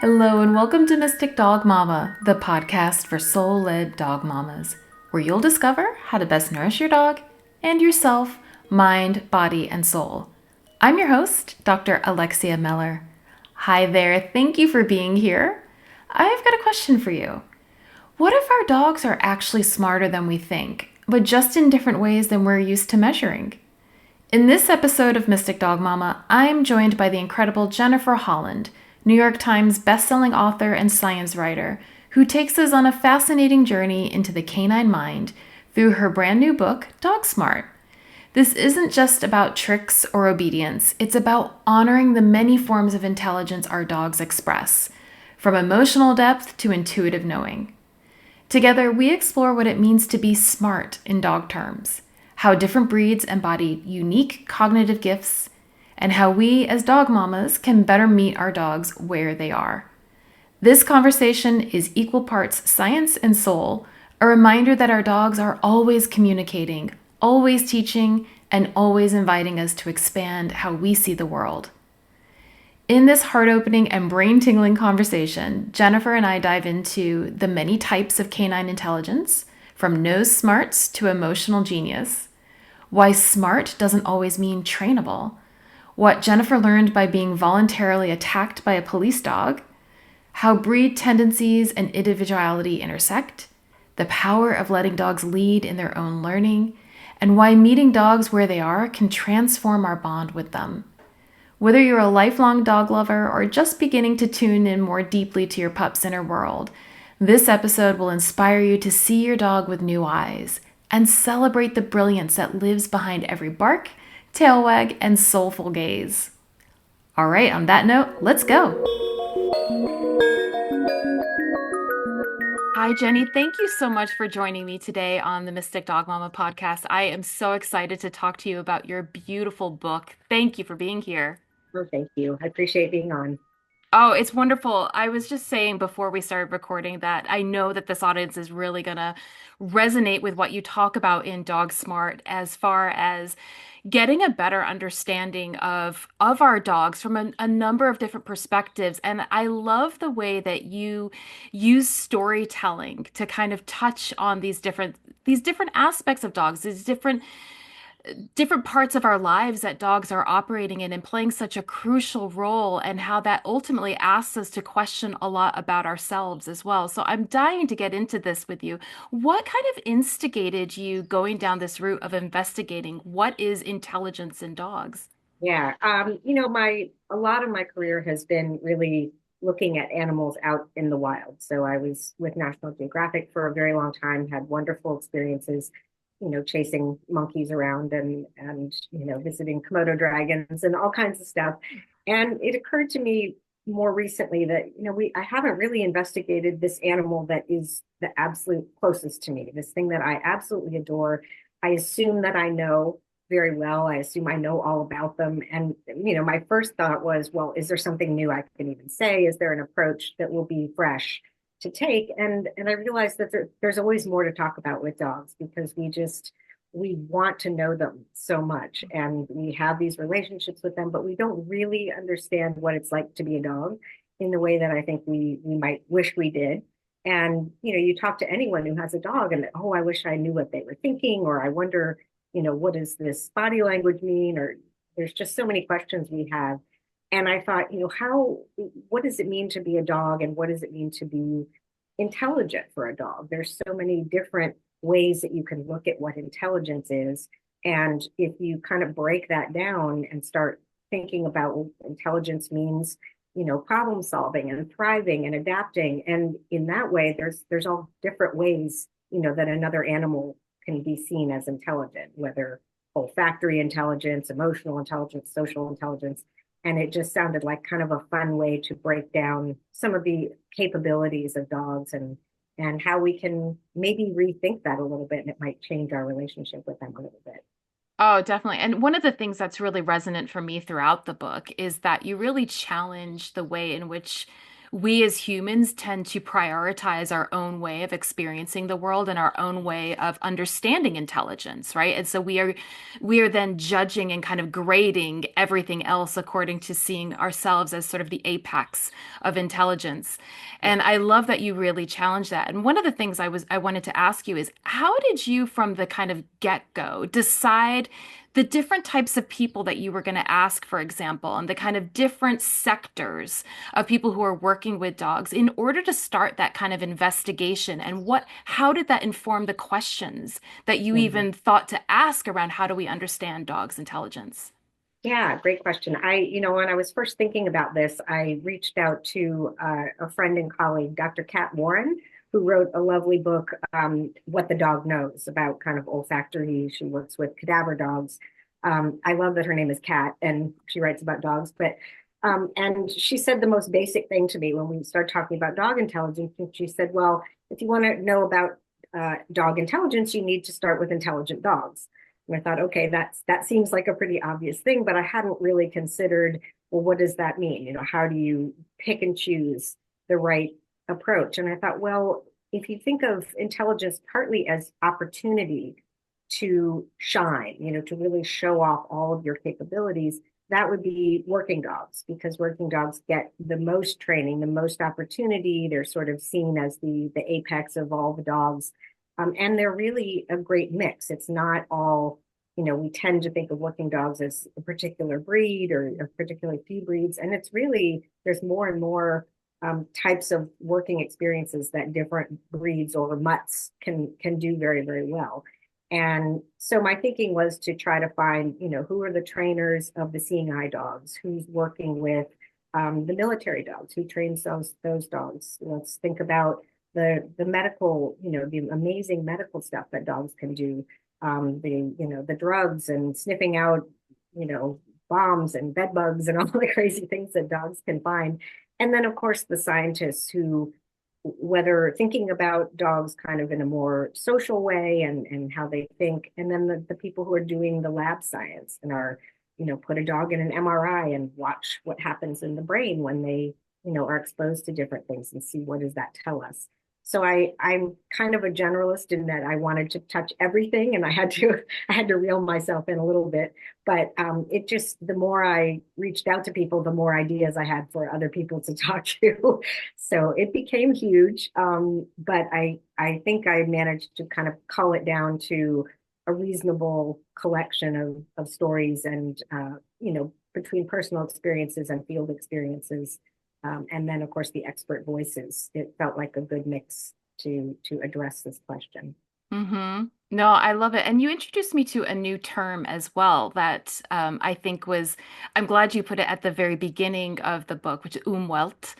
Hello, and welcome to Mystic Dog Mama, the podcast for soul led dog mamas, where you'll discover how to best nourish your dog and yourself, mind, body, and soul. I'm your host, Dr. Alexia Meller. Hi there, thank you for being here. I've got a question for you. What if our dogs are actually smarter than we think, but just in different ways than we're used to measuring? In this episode of Mystic Dog Mama, I'm joined by the incredible Jennifer Holland, New York Times bestselling author and science writer, who takes us on a fascinating journey into the canine mind through her brand new book, Dog Smart. This isn't just about tricks or obedience, it's about honoring the many forms of intelligence our dogs express, from emotional depth to intuitive knowing. Together, we explore what it means to be smart in dog terms, how different breeds embody unique cognitive gifts, and how we as dog mamas can better meet our dogs where they are. This conversation is equal parts science and soul, a reminder that our dogs are always communicating, always teaching, and always inviting us to expand how we see the world. In this heart-opening and brain-tingling conversation, Jennifer and I dive into the many types of canine intelligence, from nose smarts to emotional genius, why smart doesn't always mean trainable, what Jennifer learned by being voluntarily attacked by a police dog, how breed tendencies and individuality intersect, the power of letting dogs lead in their own learning, and why meeting dogs where they are can transform our bond with them. Whether you're a lifelong dog lover or just beginning to tune in more deeply to your pup's inner world, this episode will inspire you to see your dog with new eyes and celebrate the brilliance that lives behind every bark, tail wag, and soulful gaze. All right, on that note, let's go. Hi, Jenny. Thank you so much for joining me today on the Mystic Dog Mama podcast. I am so excited to talk to you about your beautiful book. Thank you for being here. Oh, thank you. I appreciate being on. Oh, it's wonderful. I was just saying before we started recording that I know that this audience is really going to resonate with what you talk about in Dog Smart as far as getting a better understanding of our dogs from a number of different perspectives. And I love the way that you use storytelling to kind of touch on these different aspects of dogs, these different parts of our lives that dogs are operating in and playing such a crucial role, and how that ultimately asks us to question a lot about ourselves as well. So I'm dying to get into this with you. What kind of instigated you going down this route of investigating what is intelligence in dogs? Yeah. My a lot of my career has been really looking at animals out in the wild. So I was with National Geographic for a very long time, had wonderful experiences, chasing monkeys around and visiting Komodo dragons and all kinds of stuff. And it occurred to me more recently that, I haven't really investigated this animal that is the absolute closest to me, this thing that I absolutely adore. I assume that I know very well. I assume I know all about them. And, my first thought was, well, is there something new I can even say? Is there an approach that will be fresh to take? And I realized that there's always more to talk about with dogs because we want to know them so much and we have these relationships with them, but we don't really understand what it's like to be a dog in the way that I think we might wish we did. And you talk to anyone who has a dog and, oh, I wish I knew what they were thinking, or I wonder, what does this body language mean? Or there's just so many questions we have. And I thought, what does it mean to be a dog, and what does it mean to be intelligent for a dog? There's so many different ways that you can look at what intelligence is. And if you kind of break that down and start thinking about what intelligence means, problem solving and thriving and adapting. And in that way, there's all different ways, that another animal can be seen as intelligent, whether olfactory intelligence, emotional intelligence, social intelligence. And it just sounded like kind of a fun way to break down some of the capabilities of dogs and how we can maybe rethink that a little bit, and it might change our relationship with them a little bit. Oh, definitely. And one of the things that's really resonant for me throughout the book is that you really challenge the way in which we as humans tend to prioritize our own way of experiencing the world and our own way of understanding intelligence, right? And so we are then judging and kind of grading everything else according to seeing ourselves as sort of the apex of intelligence. Yeah. And I love that you really challenge that. And one of the things I wanted to ask you is how did you from the kind of get-go decide the different types of people that you were going to ask, for example, and the kind of different sectors of people who are working with dogs in order to start that kind of investigation? And how did that inform the questions that you Mhm. even thought to ask around how do we understand dogs' intelligence? Yeah, great question. When I was first thinking about this, I reached out to a friend and colleague, Dr. Kat Warren, who wrote a lovely book, What the Dog Knows, about kind of olfactory. She works with cadaver dogs. I love that her name is Kat and she writes about dogs, and she said the most basic thing to me when we started talking about dog intelligence. And she said, well, if you want to know about dog intelligence, you need to start with intelligent dogs. And I thought, okay, that seems like a pretty obvious thing, but I hadn't really considered, well, what does that mean? How do you pick and choose the right approach? And I thought, well, if you think of intelligence partly as opportunity to shine, to really show off all of your capabilities, that would be working dogs, because working dogs get the most training, the most opportunity. They're sort of seen as the apex of all the dogs. And they're really a great mix. It's not all, we tend to think of working dogs as a particular breed or a particularly few breeds. And it's really, there's more and more types of working experiences that different breeds or mutts can do very, very well. And so my thinking was to try to find, who are the trainers of the seeing eye dogs, who's working with the military dogs, who trains those dogs. Let's think about the medical, the amazing medical stuff that dogs can do, the drugs and sniffing out, you know, bombs and bed bugs and all the crazy things that dogs can find. And then, of course, the scientists who, whether thinking about dogs kind of in a more social way and how they think, and then the people who are doing the lab science and are, put a dog in an MRI and watch what happens in the brain when they, are exposed to different things and see what does that tell us. So I'm kind of a generalist in that I wanted to touch everything, and I had to I had to reel myself in a little bit. But it just, the more I reached out to people, the more ideas I had for other people to talk to. So it became huge. But I think I managed to kind of cull it down to a reasonable collection of stories and between personal experiences and field experiences, and then, of course, the expert voices. It felt like a good mix to address this question. Mm-hmm. No, I love it. And you introduced me to a new term as well that I think I'm glad you put it at the very beginning of the book, which is Umwelt,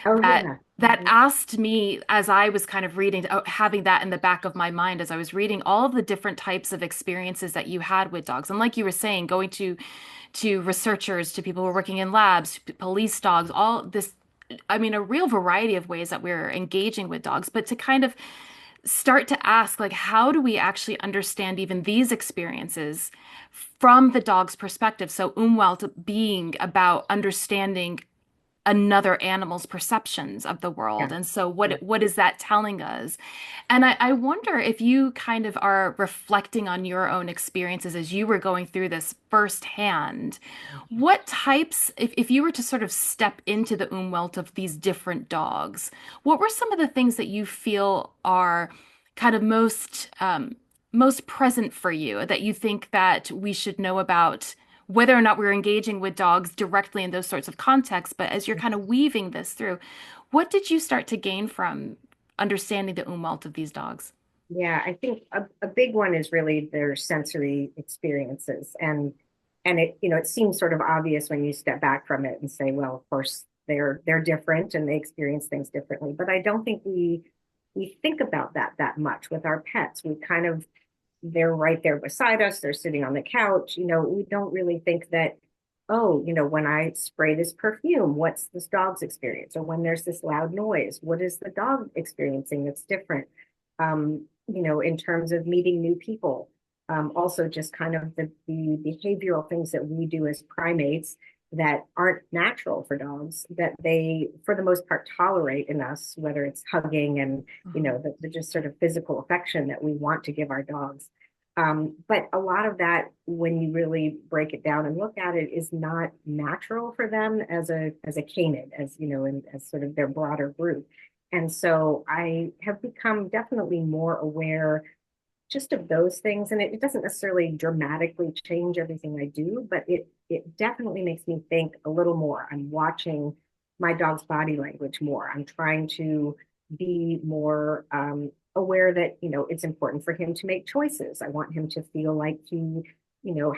Oh that yeah. that asked me as I was kind of reading, having that in the back of my mind as I was reading all of the different types of experiences that you had with dogs. And like you were saying, going to researchers, to people who are working in labs, police dogs, all this, I mean, a real variety of ways that we're engaging with dogs, but to kind of start to ask, like, how do we actually understand even these experiences from the dog's perspective? So, Umwelt being about understanding another animal's perceptions of the world. Yeah. And so Yeah. what is that telling us? And I wonder if you kind of are reflecting on your own experiences as you were going through this firsthand. What types, if you were to sort of step into the umwelt of these different dogs, what were some of the things that you feel are kind of most present for you that you think that we should know about, whether or not we're engaging with dogs directly in those sorts of contexts, but as you're kind of weaving this through, what did you start to gain from understanding the umwelt of these dogs? Yeah, I think a big one is really their sensory experiences. And it seems sort of obvious when you step back from it and say, well, of course they're different and they experience things differently. But I don't think we think about that much with our pets. We kind of, they're right there beside us, they're sitting on the couch. We don't really think that, oh, when I spray this perfume, what's this dog's experience? Or when there's this loud noise, what is the dog experiencing that's different? In terms of meeting new people. Also just kind of the behavioral things that we do as primates that aren't natural for dogs that they, for the most part, tolerate in us, whether it's hugging and, Mhm. the just sort of physical affection that we want to give our dogs. But a lot of that, when you really break it down and look at it, is not natural for them as a canid, as as sort of their broader group. And so I have become definitely more aware just of those things. And it doesn't necessarily dramatically change everything I do, but it definitely makes me think a little more. I'm watching my dog's body language more. I'm trying to be more aware that, it's important for him to make choices. I want him to feel like he,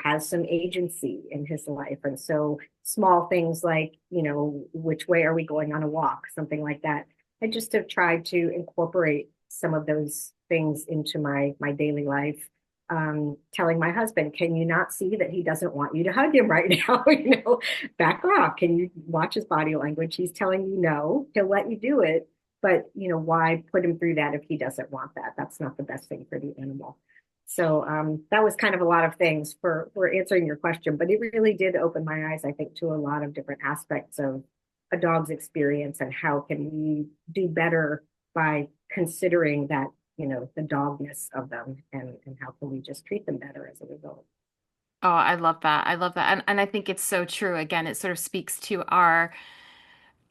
has some agency in his life. And so small things like, which way are we going on a walk, something like that. I just have tried to incorporate some of those things into my daily life. Telling my husband, can you not see that he doesn't want you to hug him right now? Back off. Can you watch his body language? He's telling you no, he'll let you do it, but why put him through that if he doesn't want that? That's not the best thing for the animal. So that was kind of a lot of things for answering your question, but it really did open my eyes, I think, to a lot of different aspects of a dog's experience and how can we do better by considering that, the dogness of them, and how can we just treat them better as a result. Oh, I love that. I love that. And I think it's so true. Again, it sort of speaks to our,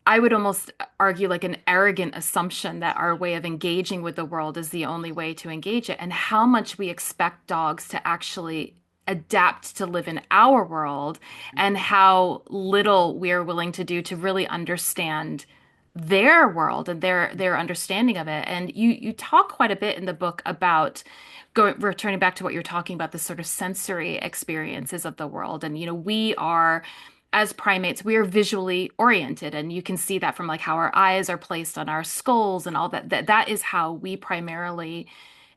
I would almost argue like an arrogant assumption that our way of engaging with the world is the only way to engage it, and how much we expect dogs to actually adapt to live in our world, and how little we are willing to do to really understand their world and their understanding of it. And you talk quite a bit in the book about going returning back to what you're talking about, the sort of sensory experiences of the world. And we are, as primates, we are visually oriented, and you can see that from like how our eyes are placed on our skulls and all that. That is how we primarily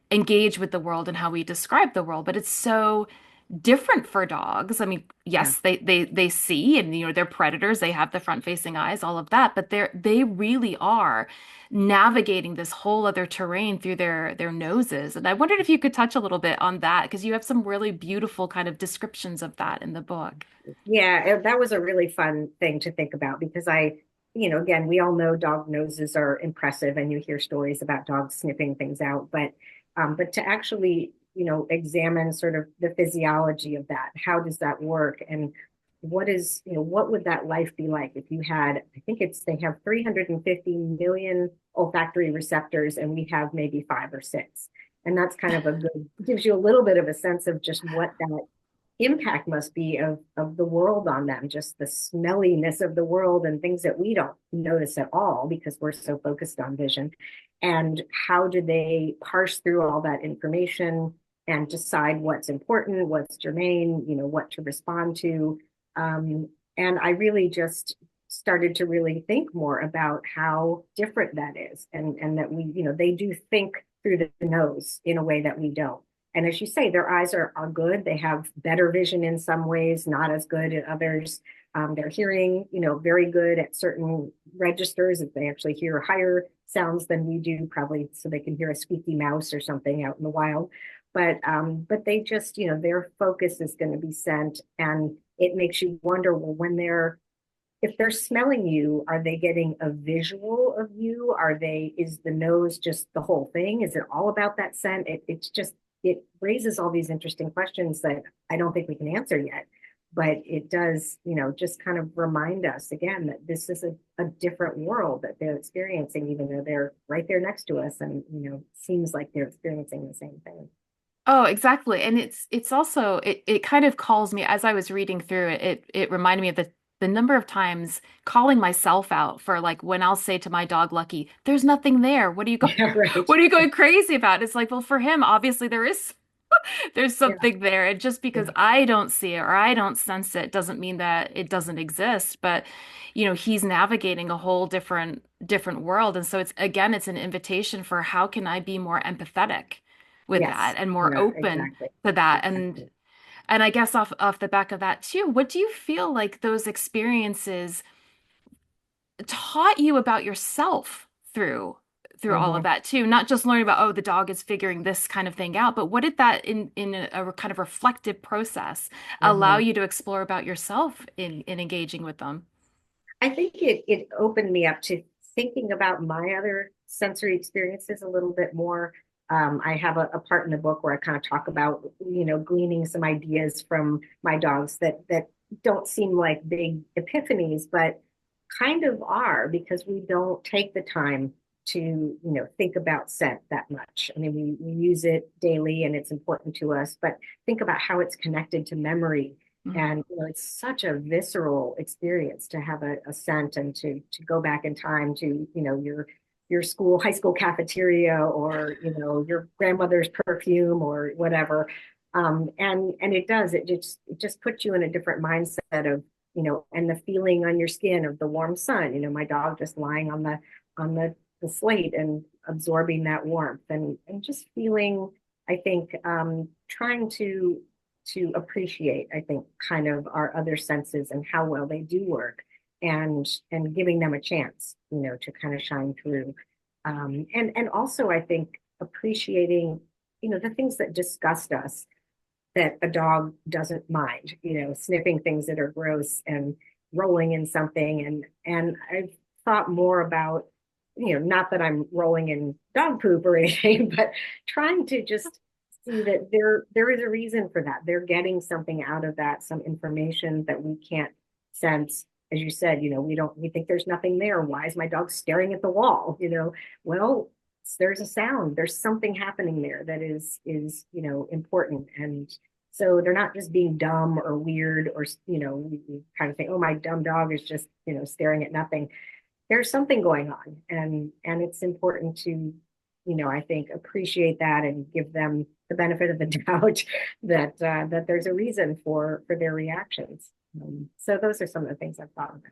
engage with the world and how we describe the world. But it's so different for dogs. I mean, Yeah. yes, they see, and they're predators, they have the front-facing eyes, all of that, but they really are navigating this whole other terrain through their noses. And I wondered if you could touch a little bit on that, because you have some really beautiful kind of descriptions of that in the book. Yeah, that was a really fun thing to think about because again, we all know dog noses are impressive and you hear stories about dogs sniffing things out, but to actually, examine sort of the physiology of that, how does that work? And what would that life be like if you had, I think they have 350 million olfactory receptors and we have maybe five or six. And that's kind of gives you a little bit of a sense of just what that impact must be of the world on them, just the smelliness of the world and things that we don't notice at all because we're so focused on vision. And how do they parse through all that information and decide what's important, what's germane, what to respond to. And I really just started to really think more about how different that is, and that they do think through the nose in a way that we don't. And as you say, their eyes are good. They have better vision in some ways, not as good in others. Their hearing, very good at certain registers. If they actually hear higher sounds than we do, probably so they can hear a squeaky mouse or something out in the wild. But they just, their focus is going to be sent, and it makes you wonder, well, if they're smelling you, are they getting a visual of you? Is the nose just the whole thing? Is it all about that scent? It raises all these interesting questions that I don't think we can answer yet. But it does, just kind of remind us again that this is a different world that they're experiencing, even though they're right there next to us and, seems like they're experiencing the same thing. Oh, exactly. And it's also it kind of calls me, as I was reading through it, it reminded me of the number of times calling myself out for, like, when I'll say to my dog Lucky, there's nothing there. What are you going Yeah, right. what are you going crazy about? It's like, well, for him, obviously there's Yeah, something there. And just because yeah. I don't see it or I don't sense it doesn't mean that it doesn't exist. But he's navigating a whole different world. And so it's an invitation for how can I be more empathetic with that Yes. and more Yeah, open exactly. to that. And Exactly. and I guess off the back of that too, what do you feel like those experiences taught you about yourself through all of Hmm. that too, not just learning about, oh, the dog is figuring this kind of thing out, but what did that in a kind of reflective process allow Hmm. you to explore about yourself in engaging with them? I think it opened me up to thinking about my other sensory experiences a little bit more. I have a part in the book where I kind of talk about, gleaning some ideas from my dogs that don't seem like big epiphanies, but kind of are because we don't take the time to, think about scent that much. I mean, we use it daily and it's important to us, but think about how it's connected to memory. Mhm. And it's such a visceral experience to have a scent and to go back in time to, your school, high school cafeteria, or your grandmother's perfume or whatever. And it just puts you in a different mindset of, and the feeling on your skin of the warm sun. My dog just lying on the slate and absorbing that warmth and just feeling, I think, trying to appreciate, I think, kind of our other senses and how well they do work, and giving them a chance, to kind of shine through. And also I think appreciating, the things that disgust us that a dog doesn't mind, sniffing things that are gross and rolling in something. And I've thought more about, not that I'm rolling in dog poop or anything, but trying to just see that there is a reason for that. They're getting something out of that, some information that we can't sense. As you said, we think there's nothing there. Why is my dog staring at the wall? Well, there's a sound, there's something happening there that is important. And so they're not just being dumb or weird, or we kind of think, oh, my dumb dog is just staring at nothing. There's something going on, and it's important to, I think, appreciate that and give them the benefit of the doubt that there's a reason for their reactions. So those are some of the things I've thought about.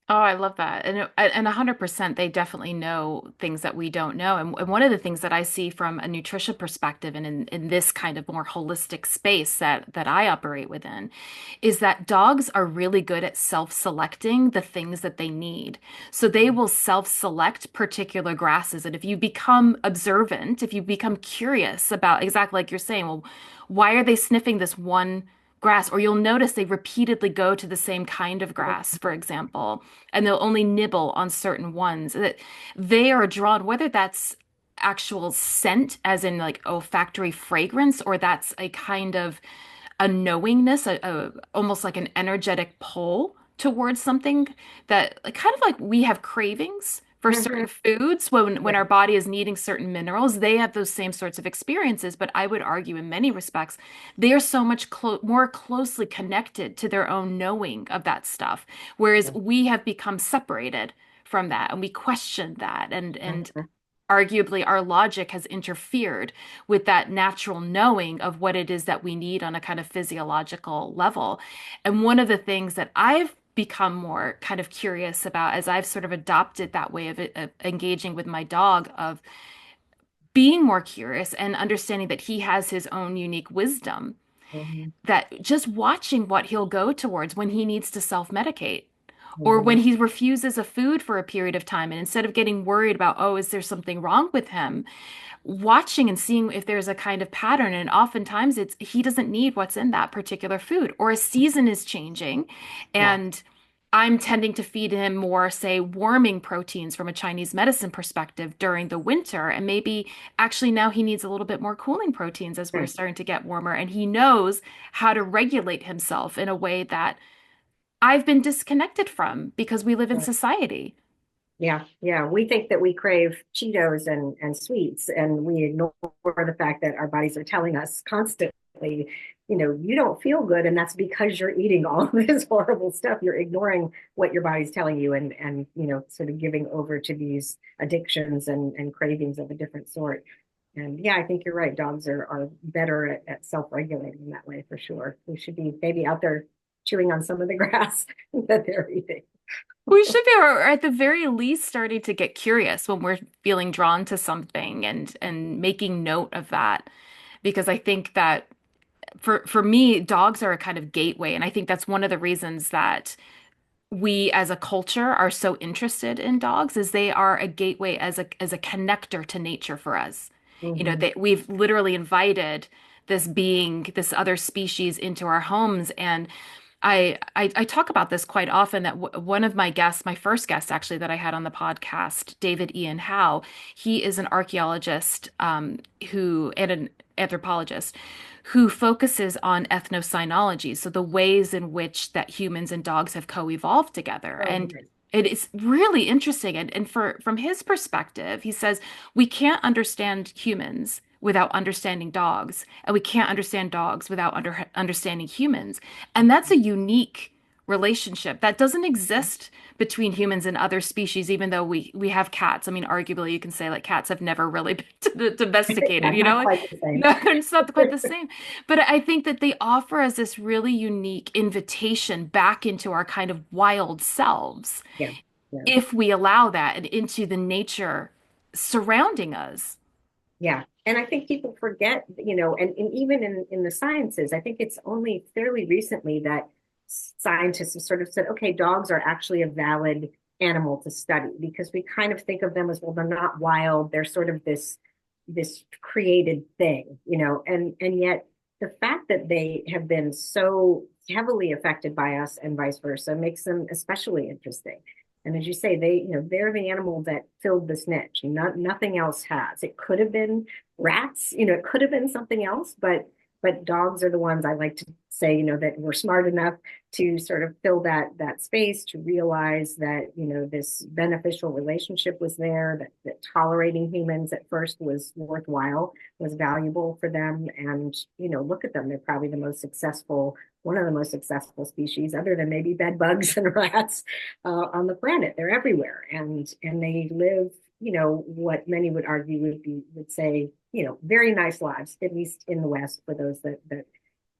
Oh, I love that. And 100% they definitely know things that we don't know. And one of the things that I see from a nutrition perspective and in this kind of more holistic space that I operate within is that dogs are really good at self-selecting the things that they need. So they will self-select particular grasses. And if you become observant, if you become curious about exactly like you're saying, well, why are they sniffing this one grass? Or you'll notice they repeatedly go to the same kind of grass, for example, and they'll only nibble on certain ones. That they are drawn, whether that's actual scent, as in like olfactory fragrance, or that's a kind of a knowingness, almost like an energetic pull towards something that like, kind of like we have cravings for certain Mhm. foods when Yeah. our body is needing certain minerals. They have those same sorts of experiences, but I would argue in many respects they are so much more closely connected to their own knowing of that stuff, whereas we have become separated from that and we question that and Mhm. arguably our logic has interfered with that natural knowing of what it is that we need on a kind of physiological level. And one of the things that I've become more kind of curious about as I've sort of adopted that way of engaging with my dog, of being more curious and understanding that he has his own unique wisdom, Mhm. that just watching what he'll go towards when he needs to self-medicate or when Mhm. he refuses a food for a period of time. And instead of getting worried about, oh, is there something wrong with him? Watching and seeing if there's a kind of pattern. And oftentimes it's he doesn't need what's in that particular food, or a season is changing. Yeah. And I'm tending to feed him more, say, warming proteins from a Chinese medicine perspective during the winter. And maybe actually now he needs a little bit more cooling proteins as we're Sure. starting to get warmer. And he knows how to regulate himself in a way that I've been disconnected from because we live in Sure. society. Yeah, yeah. We think that we crave Cheetos and sweets, and we ignore the fact that our bodies are telling us constantly, you don't feel good, and that's because you're eating all of this horrible stuff. You're ignoring what your body's telling you, and sort of giving over to these addictions and cravings of a different sort. And yeah, I think you're right. Dogs are better at self-regulating that way for sure. We should be maybe out there chewing on some of the grass that they're eating. We should be, or at the very least, starting to get curious when we're feeling drawn to something and making note of that. Because I think that for me, dogs are a kind of gateway, and I think that's one of the reasons that we as a culture are so interested in dogs is they are a gateway as a connector to nature for us. You know, Hmm. that we've literally invited this being, this other species into our homes. And I talk about this quite often that one of my guests, my first guest actually that I had on the podcast, David Ian Howe, he is an archaeologist who and an anthropologist who focuses on ethnosynology, so the ways in which that humans and dogs have co-evolved together. Oh, And nice. it is really interesting. And from his perspective, he says we can't understand humans without understanding dogs, and we can't understand dogs without understanding humans. And that's a unique relationship that doesn't exist between humans and other species, even though we have cats. I mean, arguably, you can say like cats have never really been Yeah, domesticated, you know? not Like, quite the same. no, it's not quite the same. But I think that they offer us this really unique invitation back into our kind of wild selves Yeah, yeah. if we allow that and into the nature surrounding us. Yeah. And I think people forget, and even in the sciences, I think it's only fairly recently that scientists have sort of said, okay, dogs are actually a valid animal to study because we kind of think of them as, well, they're not wild. They're sort of this created thing, and yet the fact that they have been so heavily affected by us and vice versa makes them especially interesting. And as you say, they're the animal that filled this niche. Nothing else has. It could have been rats, it could have been something else, but dogs are the ones I like to say, that were smart enough to sort of fill that space, to realize that, this beneficial relationship was there, that tolerating humans at first was worthwhile, was valuable for them. And, look at them. They're probably the most successful, one of the most successful species, other than maybe bed bugs and rats, on the planet. They're everywhere, and they live, what many would argue would say, very nice lives, at least in the West, for those that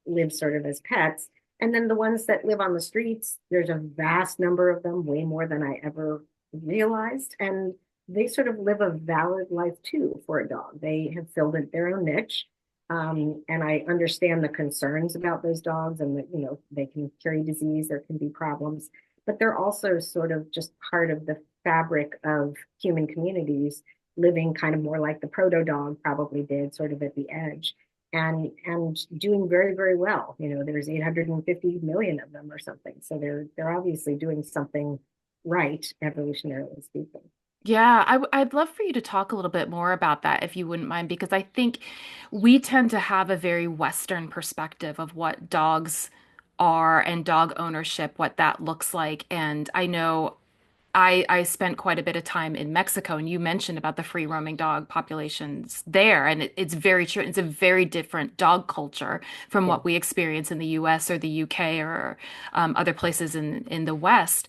live sort of as pets. And then the ones that live on the streets, there's a vast number of them, way more than I ever realized. And they sort of live a valid life too for a dog. They have filled their own niche. And I understand the concerns about those dogs and that, they can carry disease, there can be problems, but they're also sort of just part of the fabric of human communities, living kind of more like the proto dog probably did, sort of at the edge, and doing very, very well. There's 850 million of them or something. So they're obviously doing something right, evolutionarily speaking. Yeah, I'd love for you to talk a little bit more about that if you wouldn't mind, because I think we tend to have a very Western perspective of what dogs are and dog ownership, what that looks like. And I know I spent quite a bit of time in Mexico, and you mentioned about the free roaming dog populations there, and it's very true. It's a very different dog culture from Yeah. what we experience in the U.S. or the U.K. or other places in the West.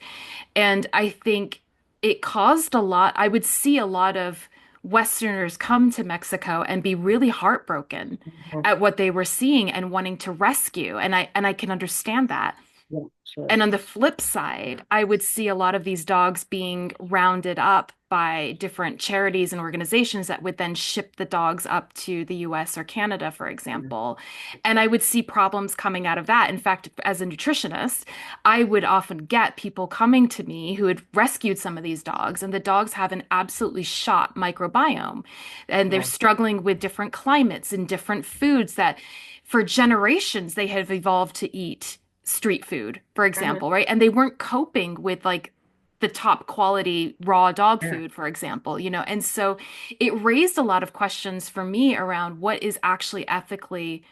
And I think it caused a lot. I would see a lot of Westerners come to Mexico and be really heartbroken Mhm. at what they were seeing and wanting to rescue. And I can understand that. Yeah, sure. And on the flip side, I would see a lot of these dogs being rounded up by different charities and organizations that would then ship the dogs up to the US or Canada, for Yeah. example. And I would see problems coming out of that. In fact, as a nutritionist, I would often get people coming to me who had rescued some of these dogs, and the dogs have an absolutely shot microbiome. And they're Yeah. struggling with different climates and different foods that for generations they have evolved to eat street food, for Uh-huh. example, right? And they weren't coping with like the top quality raw dog Yeah. food, for example, you know? And so it raised a lot of questions for me around what is actually ethically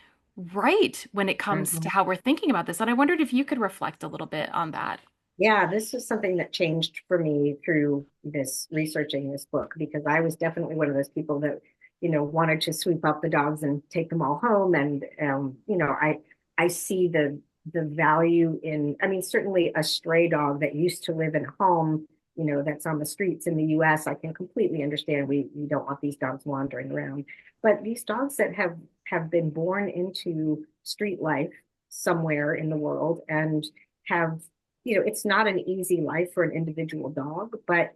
right when it comes to Mhm. how we're thinking about this. And I wondered if you could reflect a little bit on that. Yeah, this is something that changed for me through this researching this book, because I was definitely one of those people that, wanted to sweep up the dogs and take them all home. And I see the value in, I mean, certainly a stray dog that used to live in a home, that's on the streets in the US, I can completely understand we don't want these dogs wandering around. But these dogs that have been born into street life somewhere in the world and have, it's not an easy life for an individual dog, but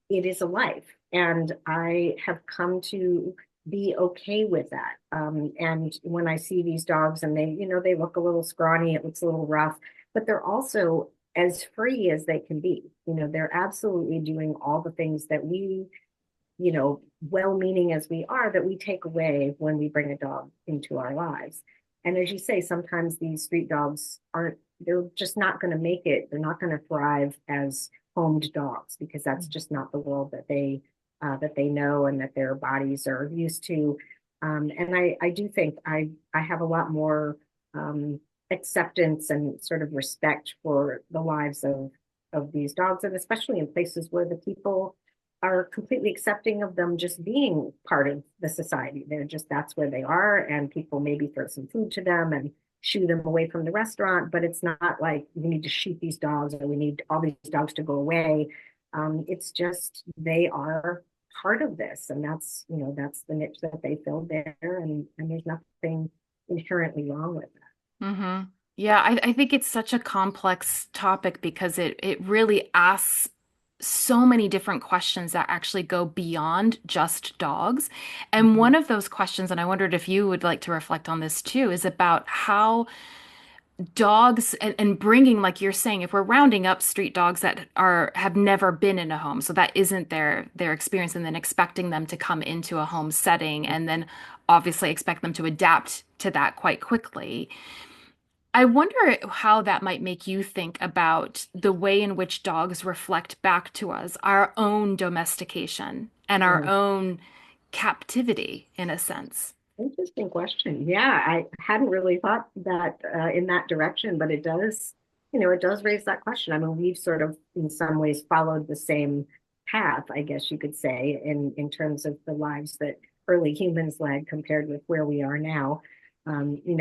it is a life. And I have come to be okay with that. And when I see these dogs and they look a little scrawny, it looks a little rough, but they're also as free as they can be. They're absolutely doing all the things that we, well-meaning as we are, that we take away when we bring a dog into our lives. And as you say, sometimes these street dogs they're just not going to make it. They're not going to thrive as homed dogs because that's just not the world that they know and that their bodies are used to. And I do think I have a lot more acceptance and sort of respect for the lives of these dogs, and especially in places where the people are completely accepting of them just being part of the society. That's where they are, and people maybe throw some food to them and shoo them away from the restaurant, but it's not like we need to shoot these dogs or we need all these dogs to go away. It's just they are part of this, and that's the niche that they filled there, and there's nothing inherently wrong with that. Hmm. Yeah, I think it's such a complex topic because it really asks so many different questions that actually go beyond just dogs. And Mm-hmm. one of those questions, and I wondered if you would like to reflect on this too, is about how dogs and bringing, like you're saying, if we're rounding up street dogs that are have never been in a home, so that isn't their experience, and then expecting them to come into a home setting and then obviously expect them to adapt to that quite quickly. I wonder how that might make you think about the way in which dogs reflect back to us our own domestication and our Yeah. own captivity, in a sense. Interesting question. Yeah, I hadn't really thought that in that direction, but it does raise that question. I mean, we've sort of, in some ways, followed the same path, I guess you could say, in terms of the lives that early humans led compared with where we are now.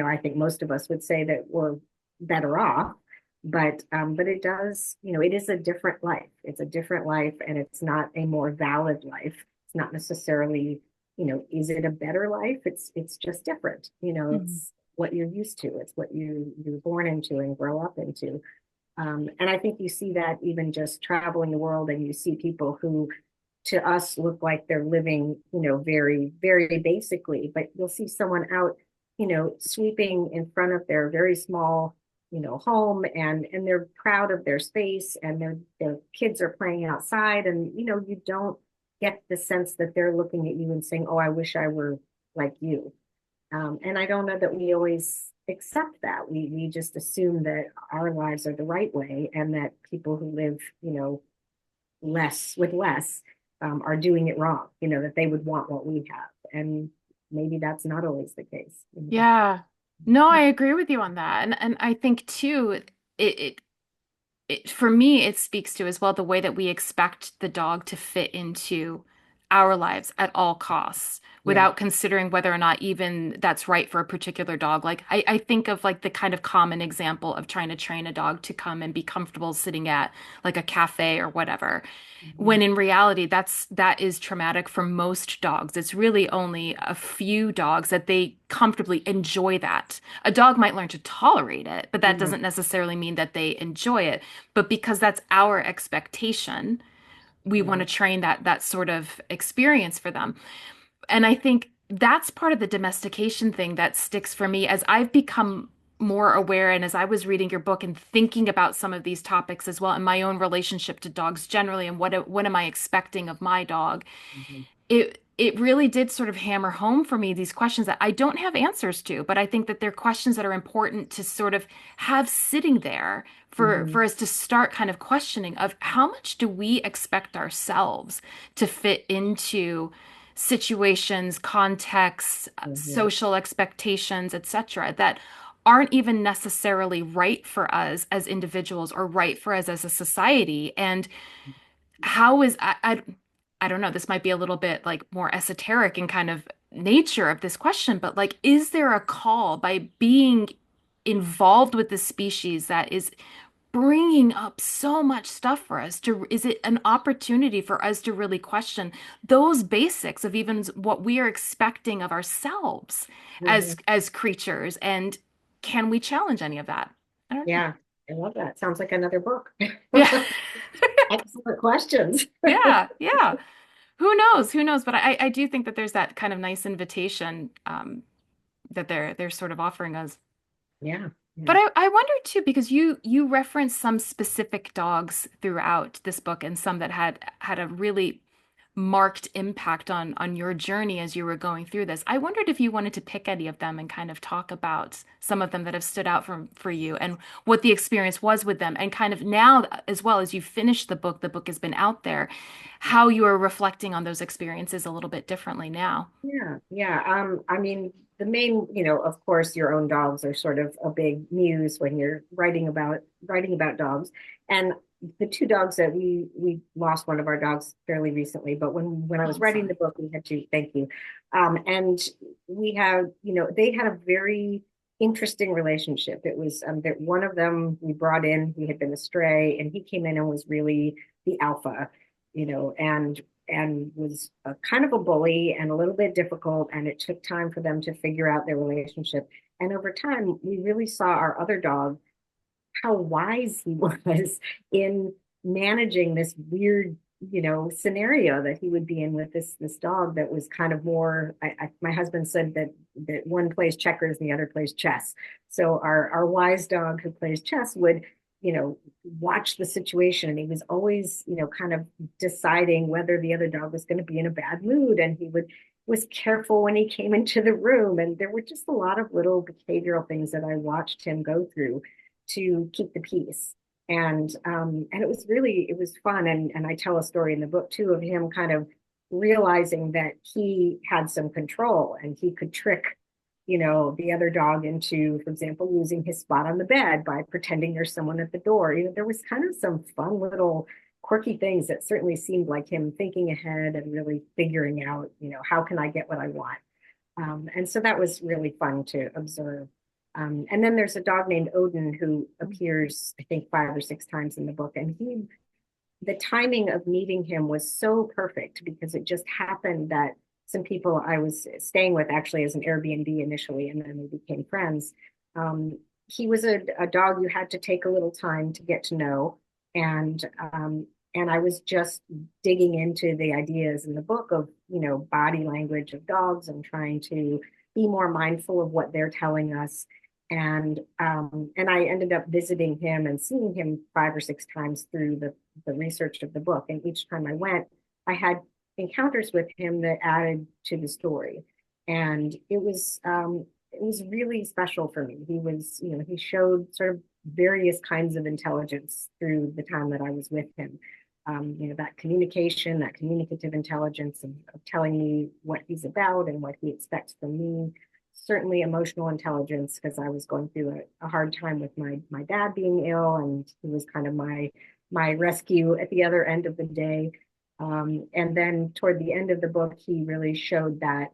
I think most of us would say that we're better off, but it is a different life. It's a different life, and it's not a more valid life. It's not necessarily is it a better life? It's just different. Mhm. It's what you're used to. It's what you're born into and grow up into. And I think you see that even just traveling the world, and you see people who to us look like they're living, very, very basically, but you'll see someone out, sweeping in front of their very small, home, and they're proud of their space, and their kids are playing outside, and you don't get the sense that they're looking at you and saying, "Oh, I wish I were like you." And I don't know that we always accept that. We just assume that our lives are the right way, and that people who live, less with less, are doing it wrong. That they would want what we have, and maybe that's not always the case. Yeah. No, I agree with you on that. And I think too, it for me, it speaks to as well the way that we expect the dog to fit into our lives at all costs Yeah. without considering whether or not even that's right for a particular dog. Like I think of like the kind of common example of trying to train a dog to come and be comfortable sitting at like a cafe or whatever. Mhm. When in reality, that is traumatic for most dogs. It's really only a few dogs that they comfortably enjoy that. A dog might learn to tolerate it, but that Yeah. doesn't necessarily mean that they enjoy it. But because that's our expectation, we want Yeah. to train that sort of experience for them. And I think that's part of the domestication thing that sticks for me as I've become more aware and as I was reading your book and thinking about some of these topics as well in my own relationship to dogs generally and what am I expecting of my dog. Mhm. It really did sort of hammer home for me these questions that I don't have answers to, but I think that they're questions that are important to sort of have sitting there Mhm. for us to start kind of questioning of how much do we expect ourselves to fit into situations, contexts, Mhm. social expectations, etc., that aren't even necessarily right for us as individuals or right for us as a society. And how is I don't know, this might be a little bit like more esoteric in kind of nature of this question, but like, is there a call by being involved with the species that is bringing up so much stuff for us to, is it an opportunity for us to really question those basics of even what we are expecting of ourselves Mhm. as creatures, and can we challenge any of that? I don't know. Yeah, I love that. Sounds like another book. Yeah. Excellent questions. Yeah, yeah. Who knows? Who knows? But I do think that there's that kind of nice invitation that they're sort of offering us. Yeah. But Yeah. I wonder too, because you reference some specific dogs throughout this book and some that had a really marked impact on your journey as you were going through this. I wondered if you wanted to pick any of them and kind of talk about some of them that have stood out for you and what the experience was with them and kind of now as well as you finished the book has been out there, how you are reflecting on those experiences a little bit differently now. Yeah, yeah. I mean, the main, of course, your own dogs are sort of a big muse when you're writing about dogs. And the two dogs that we lost one of our dogs fairly recently, but when I Oh, was I'm writing the sorry. book, we had to thank you. And we have, they had a very interesting relationship. It was that one of them we brought in, he had been a stray, and he came in and was really the alpha, and was a kind of a bully and a little bit difficult. And it took time for them to figure out their relationship. And over time, we really saw our other dog, how wise he was in managing this weird, scenario that he would be in with this dog that was kind of more. My husband said that one plays checkers and the other plays chess. So our wise dog who plays chess would watch the situation, and he was always kind of deciding whether the other dog was going to be in a bad mood, and he would was careful when he came into the room. And there were just a lot of little behavioral things that I watched him go through to keep the peace. And it was fun. And I tell a story in the book too of him kind of realizing that he had some control and he could trick the other dog into, for example, losing his spot on the bed by pretending there's someone at the door. There was kind of some fun little quirky things that certainly seemed like him thinking ahead and really figuring out, how can I get what I want? And so that was really fun to observe. And then there's a dog named Odin who appears, I think, 5 or 6 times in the book. And the timing of meeting him was so perfect because it just happened that some people I was staying with actually as an Airbnb initially, and then we became friends. He was a dog you had to take a little time to get to know. And and I was just digging into the ideas in the book of, body language of dogs and trying to be more mindful of what they're telling us. And I ended up visiting him and seeing him 5 or 6 times through the research of the book. And each time I went, I had encounters with him that added to the story. And it was really special for me. He showed sort of various kinds of intelligence through the time that I was with him. That communication, that communicative intelligence of telling me what he's about and what he expects from me. Certainly emotional intelligence, because I was going through a hard time with my dad being ill, and he was kind of my rescue at the other end of the day. And then toward the end of the book, he really showed that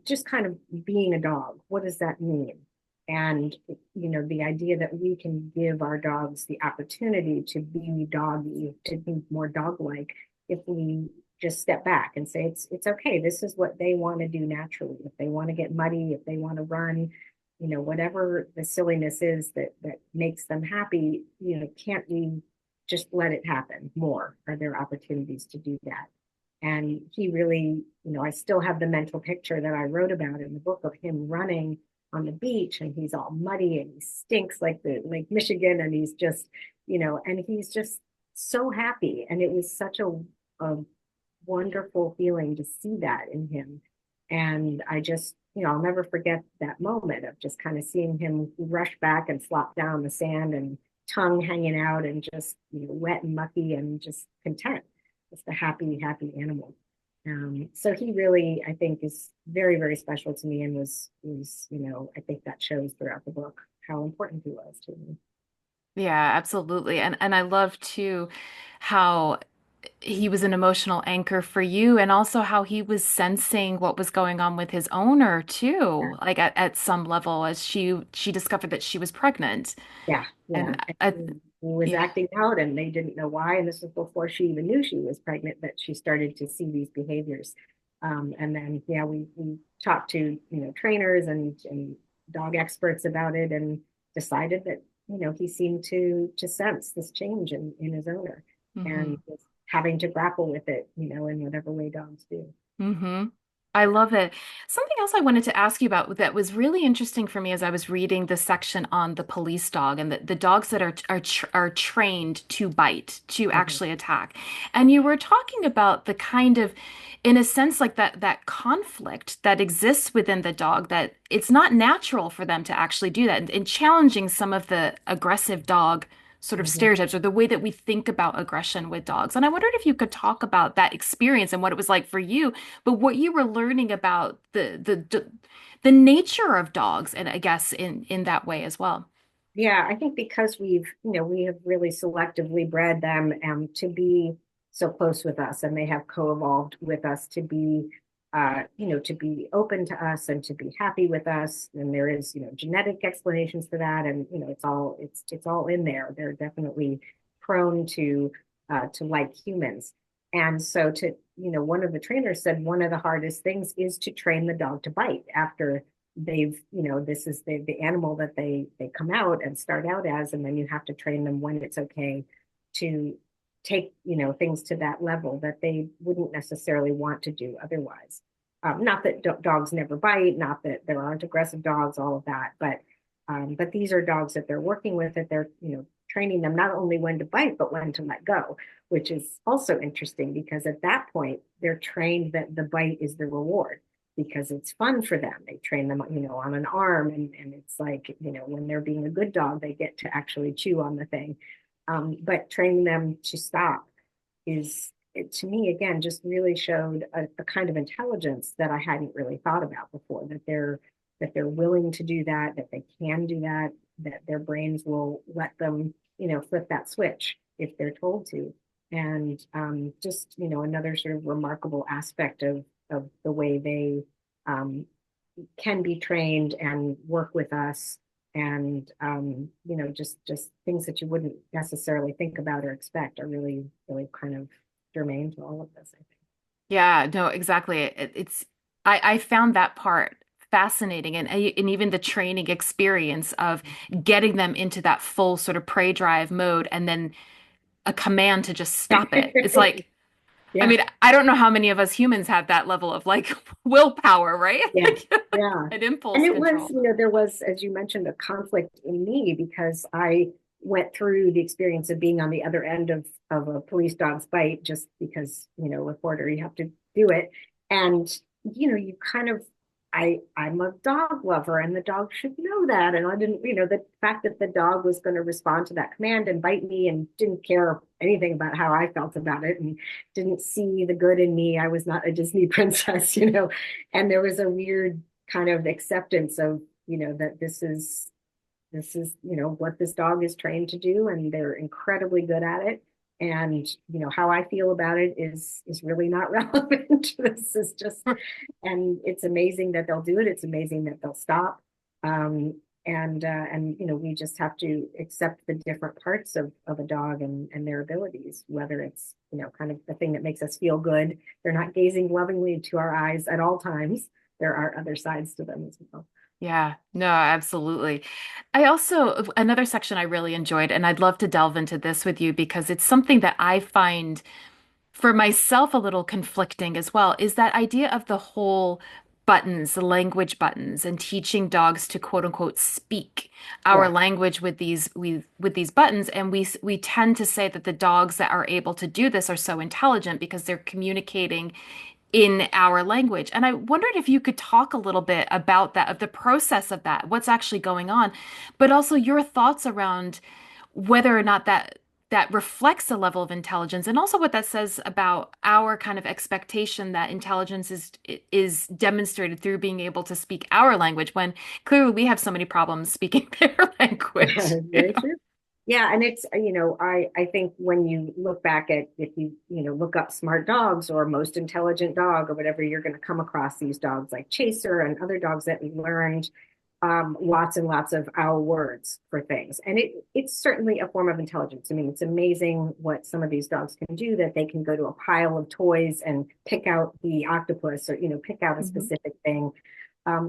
just kind of being a dog. What does that mean? And the idea that we can give our dogs the opportunity to be doggy, to be more dog-like, if we just step back and say it's okay. This is what they want to do naturally. If they want to get muddy, if they want to run, whatever the silliness is that makes them happy, can't we just let it happen more? Are there opportunities to do that? And he really, I still have the mental picture that I wrote about in the book of him running on the beach, and he's all muddy and he stinks like the Lake Michigan, and he's just so happy. And it was such a wonderful feeling to see that in him. And I just, I'll never forget that moment of just kind of seeing him rush back and flop down the sand and tongue hanging out and just, wet and mucky and just content. Just a happy, happy animal. So he really, I think, is very, very special to me, and was, I think that shows throughout the book how important he was to me. Yeah, absolutely. And I love too how he was an emotional anchor for you and also how he was sensing what was going on with his owner too, like at some level as she discovered that she was pregnant. Yeah, yeah. And And he was yeah. acting out and they didn't know why. And this was before she even knew she was pregnant, that she started to see these behaviors. And then, yeah, we talked to, trainers and dog experts about it, and decided that, he seemed to sense this change in his owner, and Hmm. was having to grapple with it, in whatever way dogs do. Hmm. I love it. Something else I wanted to ask you about that was really interesting for me as I was reading the section on the police dog and the dogs that are trained to bite, to Mhm. actually attack. And you were talking about the kind of, in a sense, like that conflict that exists within the dog, that it's not natural for them to actually do that, and challenging some of the aggressive dog sort of Mhm. stereotypes or the way that we think about aggression with dogs. And I wondered if you could talk about that experience and what it was like for you, but what you were learning about the nature of dogs, and I guess in that way as well. Yeah, I think because we have really selectively bred them to be so close with us, and they have co-evolved with us to be, to be open to us and to be happy with us. And there is, genetic explanations for that, and it's all in there. They're definitely prone to like humans. And so one of the trainers said one of the hardest things is to train the dog to bite after this is the animal that they come out and start out as, and then you have to train them when it's okay to take, things to that level that they wouldn't necessarily want to do otherwise. Not that dogs never bite, not that there aren't aggressive dogs, all of that, but these are dogs that they're working with, that they're, training them not only when to bite, but when to let go, which is also interesting because at that point, they're trained that the bite is the reward because it's fun for them. They train them, on an arm, and it's like, when they're being a good dog, they get to actually chew on the thing. But training them to stop to me, again, just really showed a kind of intelligence that I hadn't really thought about before, that they're willing to do that, that they can do that, that their brains will let them, flip that switch if they're told to. And just, another sort of remarkable aspect of the way they um, can be trained and work with us, and just things that you wouldn't necessarily think about or expect are really really kind of germane to all of this, I think. Yeah, no, exactly. I found that part fascinating, and even the training experience of getting them into that full sort of prey drive mode and then a command to just stop it. It's like, I Yeah. mean, I don't know how many of us humans have that level of like willpower, right? Yeah, Like yeah. an And impulse it was, control. there was, as you mentioned, a conflict in me because I went through the experience of being on the other end of a police dog's bite, just because, reporter, you have to do it. And, you kind of, I'm a dog lover and the dog should know that. And I didn't, the fact that the dog was going to respond to that command and bite me and didn't care anything about how I felt about it and didn't see the good in me. I was not a Disney princess, and there was a weird kind of acceptance of, that this is what this dog is trained to do, and they're incredibly good at it. And how I feel about it is really not relevant. This is just, and it's amazing that they'll do it. It's amazing that they'll stop. And we just have to accept the different parts of a dog and their abilities, whether it's kind of the thing that makes us feel good. They're not gazing lovingly into our eyes at all times. There are other sides to them as well. Yeah, no, absolutely. I also, another section I really enjoyed, and I'd love to delve into this with you because it's something that I find for myself a little conflicting as well, is that idea of the whole buttons, the language buttons, and teaching dogs to quote unquote speak our Yeah. language with these buttons. And we tend to say that the dogs that are able to do this are so intelligent because they're communicating in our language. And I wondered if you could talk a little bit about that, of the process of that, what's actually going on, but also your thoughts around whether or not that reflects a level of intelligence, and also what that says about our kind of expectation that intelligence is demonstrated through being able to speak our language when clearly we have so many problems speaking their language. Very true. Yeah, and it's, I think when you look back at, if you look up smart dogs or most intelligent dog or whatever, you're going to come across these dogs like Chaser and other dogs that learned lots and lots of our words for things. And it's certainly a form of intelligence. I mean, it's amazing what some of these dogs can do, that they can go to a pile of toys and pick out the octopus, or, pick out a Mhm. specific thing.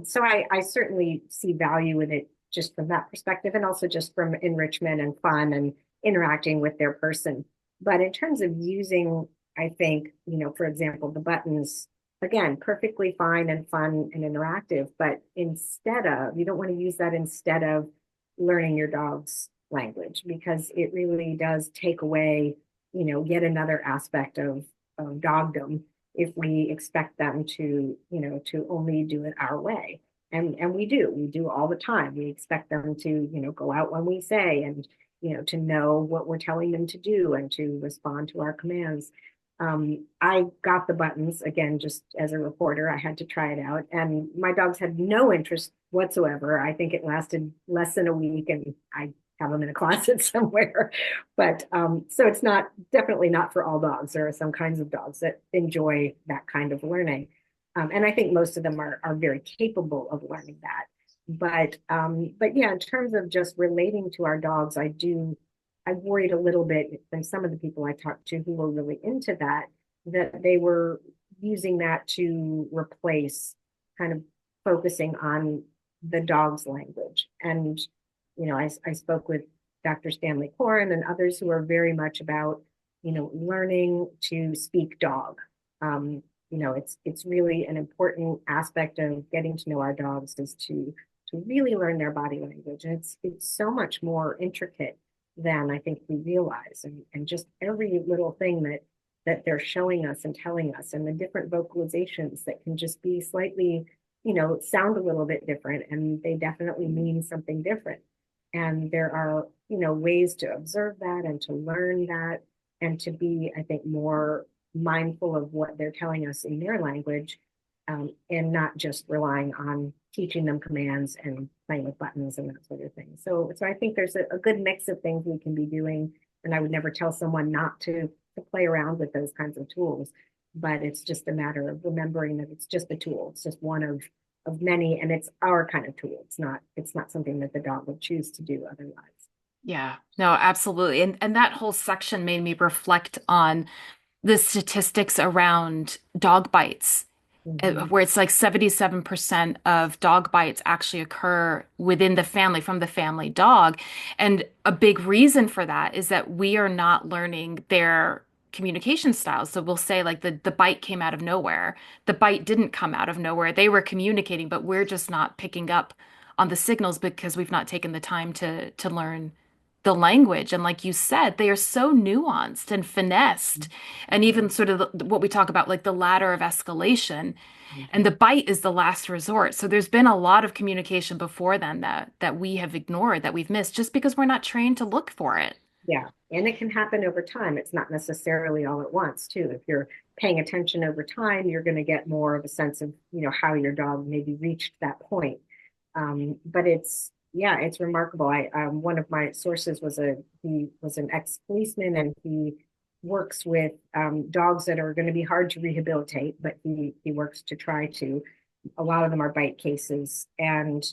So I certainly see value in it just from that perspective, and also just from enrichment and fun and interacting with their person. But in terms of using, I think, for example, the buttons again, perfectly fine and fun and interactive, but you don't want to use that instead of learning your dog's language because it really does take away, yet another aspect of dogdom if we expect them to only do it our way. And we do all the time. We expect them to go out when we say and, to know what we're telling them to do and to respond to our commands. I got the buttons again, just as a reporter. I had to try it out, and my dogs had no interest whatsoever. I think it lasted less than a week, and I have them in a closet somewhere. But so it's not definitely not for all dogs. There are some kinds of dogs that enjoy that kind of learning, and I think most of them are very capable of learning that. But yeah, in terms of just relating to our dogs, I worried a little bit from some of the people I talked to who were really into that they were using that to replace kind of focusing on the dog's language. And, I spoke with Dr. Stanley Coren and others who are very much about, learning to speak dog. It's really an important aspect of getting to know our dogs is to really learn their body language. And it's so much more intricate than I think we realize. And just every little thing that they're showing us and telling us, and the different vocalizations that can just be slightly, sound a little bit different, and they definitely mean something different. And there are, ways to observe that and to learn that and to be, I think, more mindful of what they're telling us in their language, and not just relying on teaching them commands and playing with buttons and that sort of thing. So I think there's a good mix of things we can be doing. And I would never tell someone not to play around with those kinds of tools, but it's just a matter of remembering that it's just a tool. It's just one of many, and it's our kind of tool. It's not something that the dog would choose to do otherwise. Yeah, no, absolutely. And that whole section made me reflect on the statistics around dog bites, Mm-hmm. where it's like 77% of dog bites actually occur within the family from the family dog. And a big reason for that is that we are not learning their communication styles. So we'll say like the bite came out of nowhere. The bite didn't come out of nowhere. They were communicating, but we're just not picking up on the signals because we've not taken the time to learn the language. And like you said, they are so nuanced and finessed, and even sort of what we talk about, like the ladder of escalation. And the Mm-hmm. bite is the last resort. So there's been a lot of communication before then that we have ignored, that we've missed, just because we're not trained to look for it. Yeah, and it can happen over time. It's not necessarily all at once, too. If you're paying attention over time, you're going to get more of a sense of, how your dog maybe reached that point. But yeah, it's remarkable. One of my sources he was an ex-policeman, and he works with dogs that are going to be hard to rehabilitate, but he works to try to. A lot of them are bite cases, and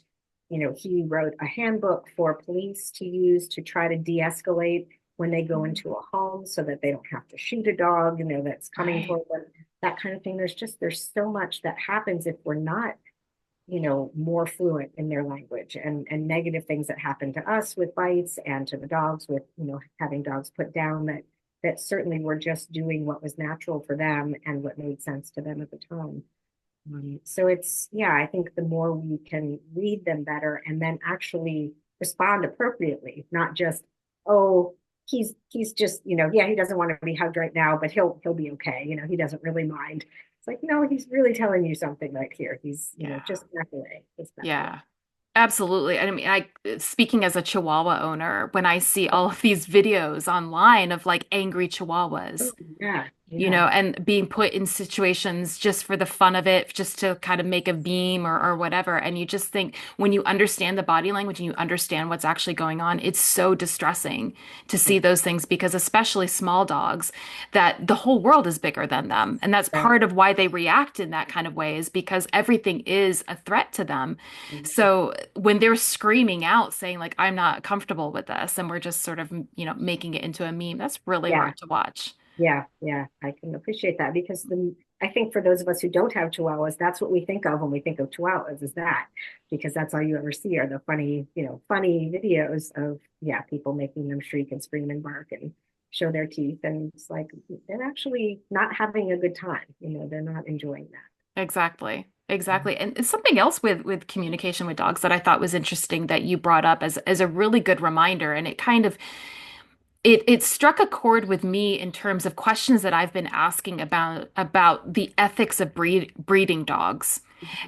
he wrote a handbook for police to use to try to de-escalate when they go into a home so that they don't have to shoot a dog, that's coming Right. toward them, that kind of thing. There's so much that happens if we're not, more fluent in their language, and negative things that happen to us with bites and to the dogs with, having dogs put down, that certainly were just doing what was natural for them and what made sense to them at the time. So yeah, I think the more we can read them better and then actually respond appropriately, not just, oh, he's just, yeah, he doesn't want to be hugged right now, but he'll be okay. He doesn't really mind. It's like, no, he's really telling you something right here. He's, Yeah. just back away. Just back away. Yeah. Absolutely. I mean, speaking as a Chihuahua owner, when I see all of these videos online of like angry Oh, Chihuahuas, yeah, yeah, and being put in situations just for the fun of it, just to kind of make a meme or whatever. And you just think when you understand the body language and you understand what's actually going on, it's so distressing to see yeah, those things because especially small dogs, that the whole world is bigger than them. And that's right. part of why they react in that kind of way is because everything is a threat to them. Mhm. So when they're screaming out saying like, I'm not comfortable with this, and we're just sort of, making it into a meme, that's really Yeah. hard to watch. Yeah, yeah, I can appreciate that because I think for those of us who don't have chihuahuas, that's what we think of when we think of chihuahuas is that because that's all you ever see are the funny, funny videos of yeah, people making them shriek and scream and bark and show their teeth. And it's like they're actually not having a good time, they're not enjoying that. Exactly. Exactly. And it's something else with communication with dogs that I thought was interesting that you brought up as a really good reminder. And it kind of it struck a chord with me in terms of questions that I've been asking about the ethics of breeding dogs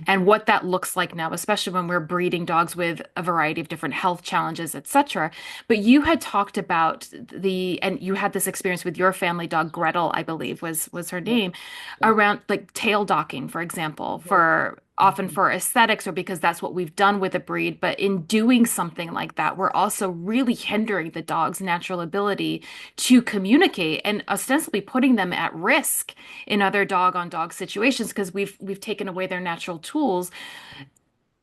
and what that looks like now, especially when we're breeding dogs with a variety of different health challenges, etc. But you had talked about and you had this experience with your family dog, Gretel, I believe was her Yeah, name, yeah, around like tail docking, for example, yeah. for often Mhm. for aesthetics or because that's what we've done with a breed. But in doing something like that, we're also really hindering the dog's natural ability to communicate and ostensibly putting them at risk in other dog on dog situations because we've taken away their natural tools,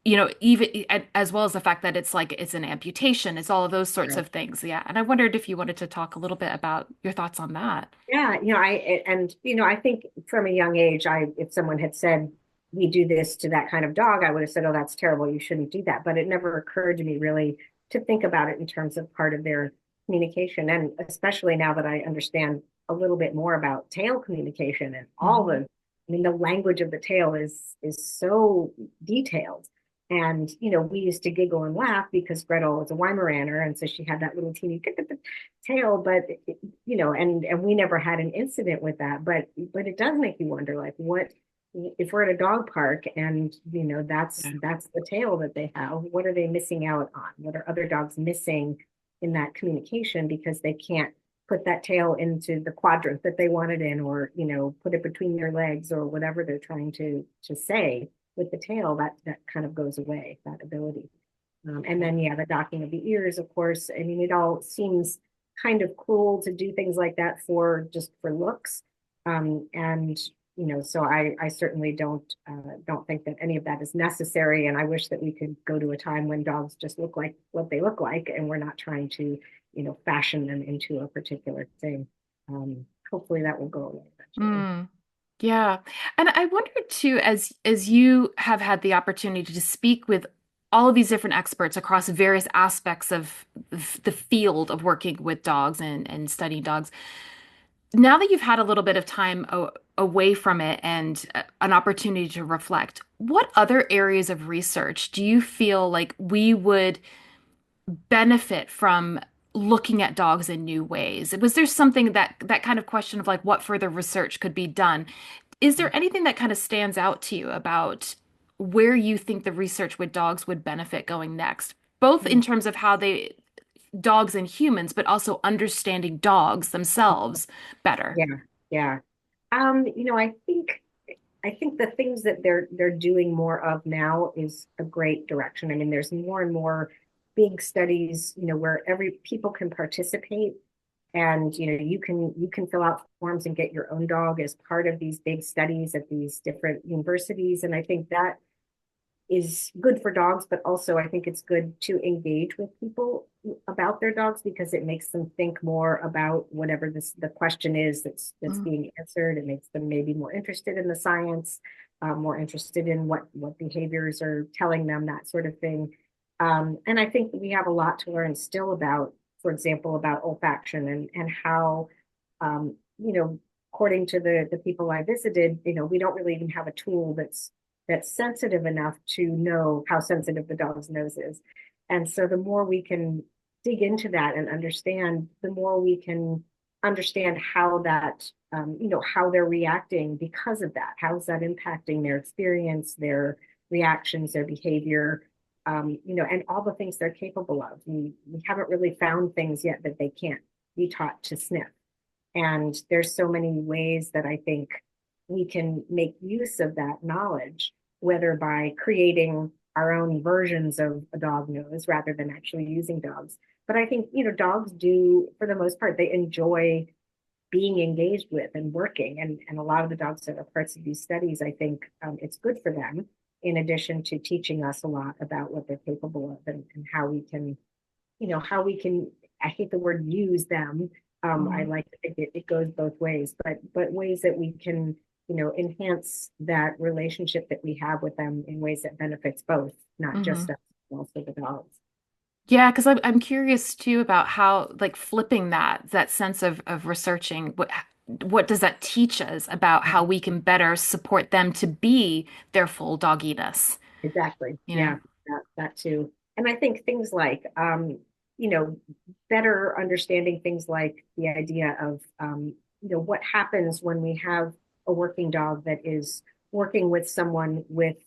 even as well as the fact that it's like it's an amputation, it's all of those sorts Right. of things. Yeah. And I wondered if you wanted to talk a little bit about your thoughts on that. Yeah, I think from a young age, if someone had said we do this to that kind of dog, I would have said, "Oh, that's terrible. You shouldn't do that." But it never occurred to me really to think about it in terms of part of their communication, and especially now that I understand a little bit more about tail communication and Hmm. I mean, the language of the tail is so detailed. And we used to giggle and laugh because Gretel was a Weimaraner, and so she had that little teeny tail, but and we never had an incident with that, but it does make you wonder, like, what if we're at a dog park and Yeah. that's the tail that they have? What are they missing out on? What are other dogs missing in that communication because they can't put that tail into the quadrant that they want it in, or put it between their legs, or whatever they're trying to say with the tail? That kind of goes away, that ability. And Yeah. then, yeah, the docking of the ears, of course. I mean, it all seems kind of cruel to do things like that for just for looks. And so I certainly don't think that any of that is necessary. And I wish that we could go to a time when dogs just look like what they look like, and we're not trying to, fashion them into a particular thing. Hopefully that will go away eventually. Mm. Yeah. And I wonder too, as you have had the opportunity to speak with all of these different experts across various aspects of the field of working with dogs and studying dogs, now that you've had a little bit of time away from it and an opportunity to reflect, what other areas of research do you feel like we would benefit from looking at dogs in new ways? Was there something that kind of question of like what further research could be done? Is there anything that kind of stands out to you about where you think the research with dogs would benefit going next, both in terms of how they dogs and humans, but also understanding dogs themselves better? Yeah, yeah. I think the things that they're doing more of now is a great direction. I mean, there's more and more big studies, where every people can participate, and you can fill out forms and get your own dog as part of these big studies at these different universities. And I think that is good for dogs, but also I think it's good to engage with people about their dogs because it makes them think more about whatever the question is that's Mm, being answered. It makes them maybe more interested in the science, more interested in what behaviors are telling them, that sort of thing. And I think we have a lot to learn still about, for example, about olfaction and how, um, you know, according to the people I visited, we don't really even have a tool that's sensitive enough to know how sensitive the dog's nose is. And so the more we can dig into that and understand, the more we can understand how how they're reacting because of that. How's that impacting their experience, their reactions, their behavior, and all the things they're capable of. We haven't really found things yet that they can't be taught to sniff. And there's so many ways that I think we can make use of that knowledge, whether by creating our own versions of a dog nose rather than actually using dogs. But I think, dogs do, for the most part, they enjoy being engaged with and working. And a lot of the dogs that are parts of these studies, I think it's good for them, in addition to teaching us a lot about what they're capable of, and how we can how we can, I hate the word use them. I mm, like to think it goes both ways, but ways that we can, enhance that relationship that we have with them in ways that benefits both, not hmm. just us, but also the dogs. Yeah, because I'm curious too about how like flipping that sense of researching. what does that teach us about how we can better support them to be their full dogginess, Exactly. you know? Yeah, that too. And I think things like, you know, better understanding things like the idea of, what happens when we have a working dog that is working with someone with,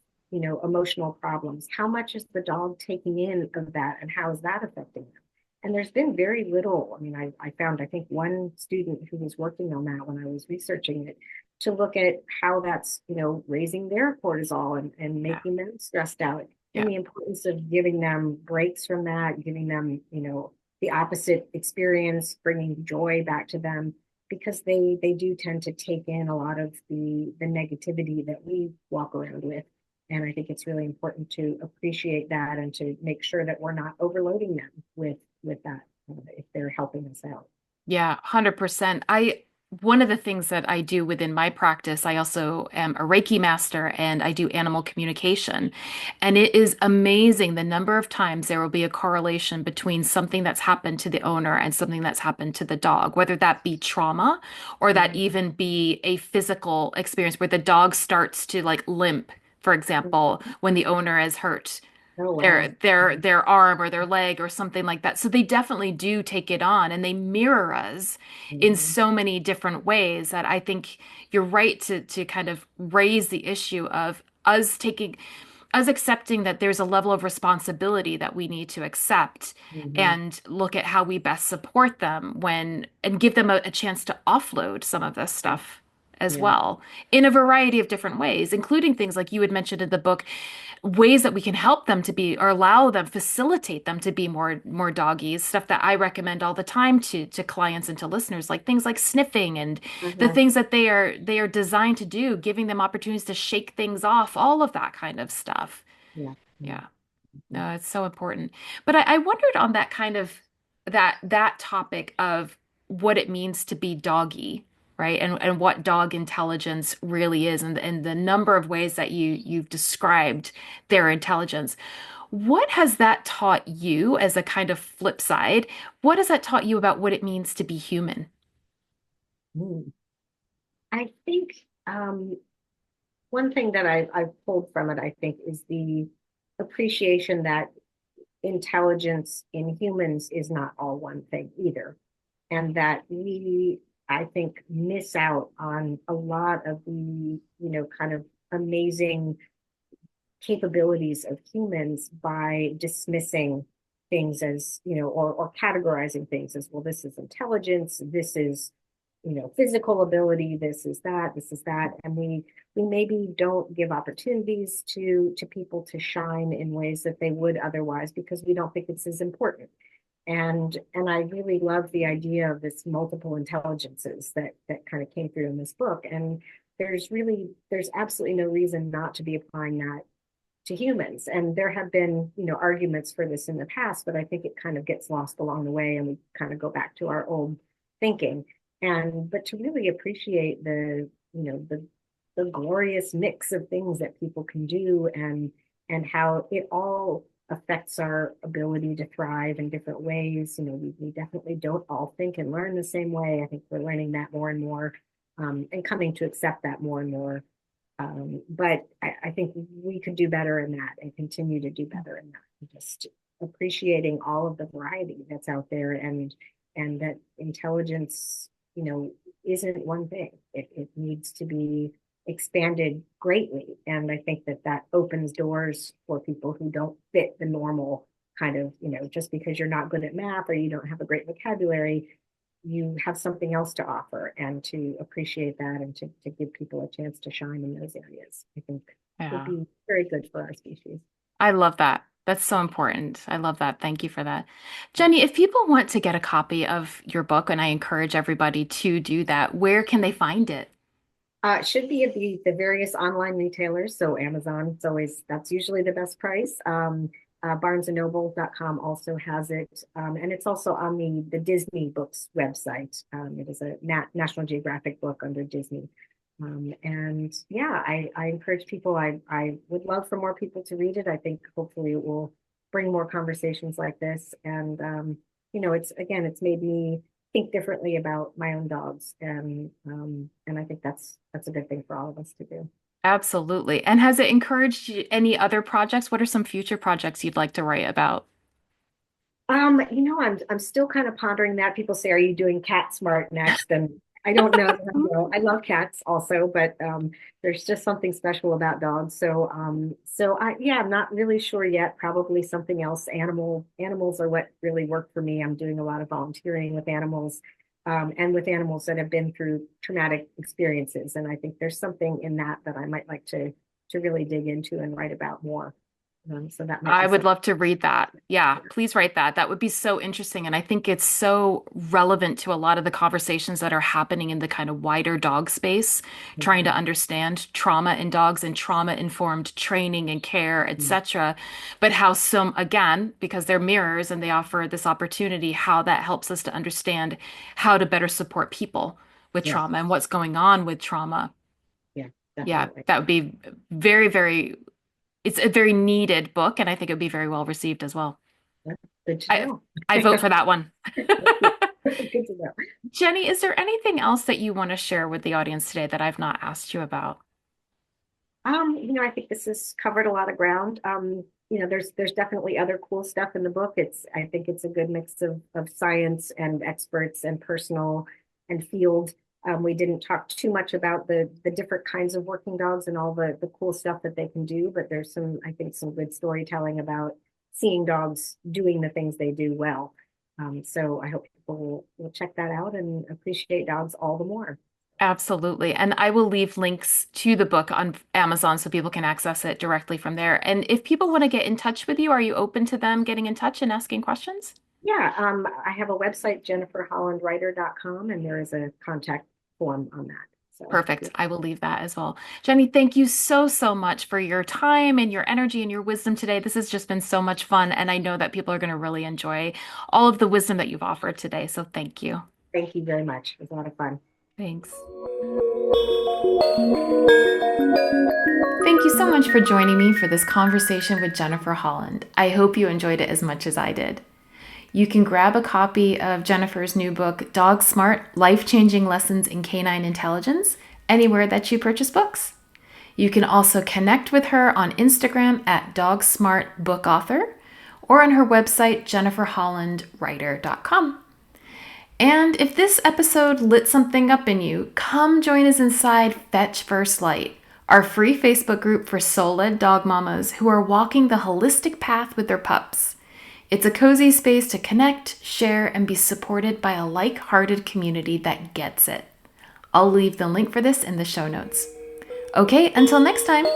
emotional problems. How much is the dog taking in of that, and how is that affecting them? And there's been very little. I mean, I found, I think, one student who was working on that when I was researching it, to look at how that's, raising their cortisol and Yeah. making them stressed out, and Yeah. the importance of giving them breaks from that, giving them, the opposite experience, bringing joy back to them, because they do tend to take in a lot of the negativity that we walk around with. And I think it's really important to appreciate that and to make sure that we're not overloading them with that, if they're helping us out. Yeah, 100%. One of the things that I do within my practice, I also am a Reiki master and I do animal communication. And it is amazing the number of times there will be a correlation between something that's happened to the owner and something that's happened to the dog, whether that be trauma or that Mhm. even be a physical experience where the dog starts to like limp, for example, when the owner is hurt Oh, wow. their arm or their leg or something like that. So they definitely do take it on and they mirror us in Mhm. so many different ways that I think you're right to kind of raise the issue of us accepting that there's a level of responsibility that we need to accept Mhm. and look at how we best support them when and give them a chance to offload some of this Yeah. stuff as Yeah. well in a variety of different ways, including things like you had mentioned in the book, ways that we can help them to be or allow them, facilitate them to be more doggies, stuff that I recommend all the time to clients and to listeners, like things like sniffing and the Uh-huh. things that they are designed to do, giving them opportunities to shake things off, all of that kind of stuff. Yeah. Yeah. Yeah. No, it's so important. But I wondered on that kind of that topic of what it means to be doggy, right? And what dog intelligence really is and the number of ways that you've described their intelligence. What has that taught you as a kind of flip side? What has that taught you about what it means to be human? Mm. I think, one thing that I've pulled from it, I think, is the appreciation that intelligence in humans is not all one thing either. And that we, I think, miss out on a lot of the, kind of amazing capabilities of humans by dismissing things as, or categorizing things as, well, this is intelligence, this is, physical ability, this is that. And we maybe don't give opportunities to people to shine in ways that they would otherwise, because we don't think it's as important. And I really love the idea of this multiple intelligences that kind of came through in this book. And there's absolutely no reason not to be applying that to humans. And there have been, arguments for this in the past, but I think it kind of gets lost along the way and we kind of go back to our old thinking. And but to really appreciate the glorious mix of things that people can do, and how it all affects our ability to thrive in different ways. We definitely don't all think and learn the same way. I think we're learning that more and more, and coming to accept that more and more. But I think we could do better in that and continue to do better in that. Just appreciating all of the variety that's out there, and that intelligence, isn't one thing. It needs to be expanded greatly. And I think that opens doors for people who don't fit the normal kind of, just because you're not good at math or you don't have a great vocabulary, you have something else to offer, and to appreciate that and to give people a chance to shine in those areas, I think would Yeah. be very good for our species. I love that. That's so important. I love that. Thank you for that. Jenny, if people want to get a copy of your book, and I encourage everybody to do that, where can they find it? It should be at the various online retailers. So Amazon, that's usually the best price. Barnesandnoble.com also has it. And it's also on the Disney Books website. It is a National Geographic book under Disney. And yeah, I encourage people, I would love for more people to read it. I think hopefully it will bring more conversations like this. And, it's, again, it's made me think differently about my own dogs, and I think that's a good thing for all of us to do. Absolutely. And has it encouraged any other projects? What are some future projects you'd like to write about? I'm still kind of pondering that. People say, "Are you doing Cat Smart next?" And I don't know. I love cats also, but there's just something special about dogs. So I'm not really sure yet. Probably something else. Animals are what really work for me. I'm doing a lot of volunteering with animals, and with animals that have been through traumatic experiences. And I think there's something in that I might like to really dig into and write about more. So that might I be would something. love to read that. Yeah, please write that. That would be so interesting. And I think it's so relevant to a lot of the conversations that are happening in the kind of wider dog space, trying to understand trauma in dogs and trauma-informed training and care, etc. But how some, again, because they're mirrors and they offer this opportunity, how that helps us to understand how to better support people with Yeah, trauma and what's going on with trauma. yeah, Yeah, definitely. that would be very, very it's a very needed book, and I think it would be very well received as well. That's good to I know. I vote for that one. Yeah, good to know. Jenny, is there anything else that you want to share with the audience today that I've not asked you about? I think this has covered a lot of ground. There's definitely other cool stuff in the book. I think it's a good mix of science and experts and personal and field. We didn't talk too much about the different kinds of working dogs and all the cool stuff that they can do, but there's I think, some good storytelling about seeing dogs doing the things they do well. So I hope people will check that out and appreciate dogs all the more. Absolutely. And I will leave links to the book on Amazon so people can access it directly from there. And if people want to get in touch with you, are you open to them getting in touch and asking questions? Yeah, I have a website, jenniferhollandwriter.com, and there is a contact form on that. So, Perfect. yeah, I will leave that as well. Jenny, thank you so, so much for your time and your energy and your wisdom today. This has just been so much fun. And I know that people are going to really enjoy all of the wisdom that you've offered today. So thank you. thank you very much. It was a lot of fun. Thanks. Thank you so much for joining me for this conversation with Jennifer Holland. I hope you enjoyed it as much as I did. You can grab a copy of Jennifer's new book, Dog Smart: Life-Changing Lessons in Canine Intelligence, anywhere that you purchase books. You can also connect with her on Instagram at DogsmartBookAuthor or on her website, jenniferhollandwriter.com. And if this episode lit something up in you, come join us inside Fetch First Light, our free Facebook group for soul-led dog mamas who are walking the holistic path with their pups. It's a cozy space to connect, share, and be supported by a like-hearted community that gets it. I'll leave the link for this in the show notes. Okay, until next time.